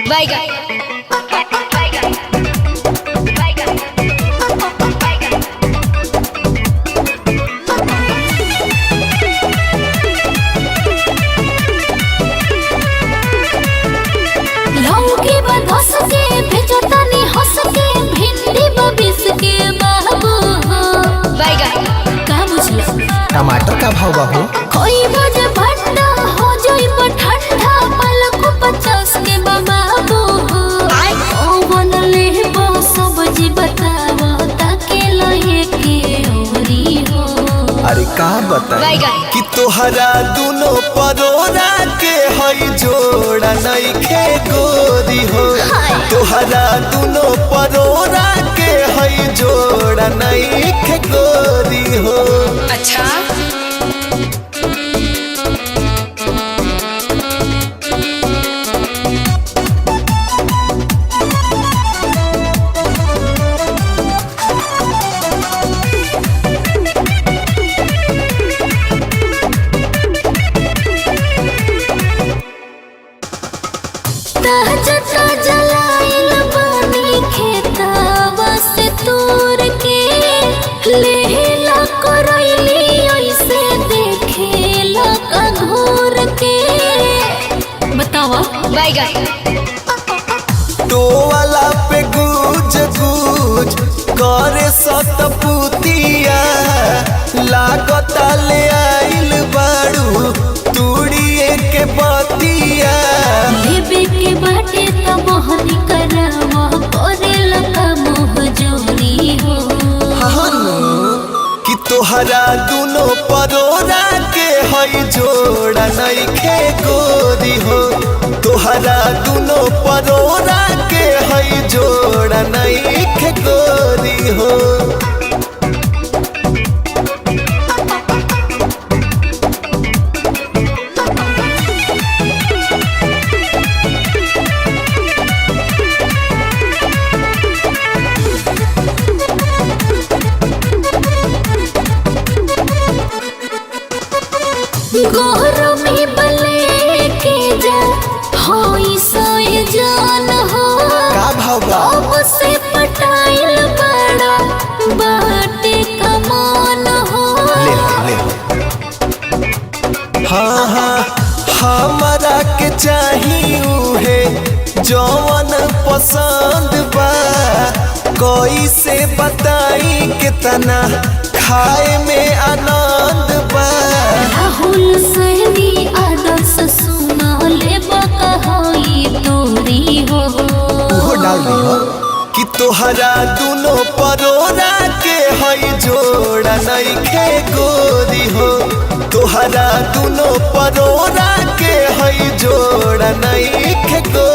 बैगन लौकी बधस के भेजतनी हंस के भिंडी बबिस के बाबू हो बैगन का बुझला टमाटर का भाव बाबू कोई बजे भंडा हो जाई ठंडा पलक 50 के बाबू हो ओ बनले बो सब्जी बतावा ताके लहे के ओरी हो अरे का बताई बैगन कि तोहरा दोनों परोरा के हई जोड़ा नइखे गोरी हो तोहरा दोनों परोरा के हई जोड़ा नइखे गोरी हो। अच्छा ताजा जलाइल बानी खेतावा से तोर के लेला करैली ऐसे देखेला का घोर के बतावा बैगन टोवाला पे गुज गुज करे सतपुतिया लागता ले आइल बाड़ू तुड़िए के बतिया लेबे के बाटे त मोहनी करावा करेला का मोह जोरी हो कि तोहरा दोनों परोरा के हई जोड़ा नइखे गोरी हो तोहरा दोनों परोरा के हई जोड़ा नइखे गोरी हो। गोर में बले के जा होई सोए जान हो का भाव बा अब से पटाइल बड़ा बाटे कमान हो ले हाँ हाँ हमारा के चाहिए है जौन पसंद बा कोई से बताई कितना खाए में आनंद बा राहुल सहनी आदर्श सुना ले बकहाई तोरी हो वो डाल दी हो कि तोहरा दोनों परोरा के हई जोड़ा नइखे गोरी हो तोहरा दोनों परोरा के हई जोड़ा नइखे गोरी।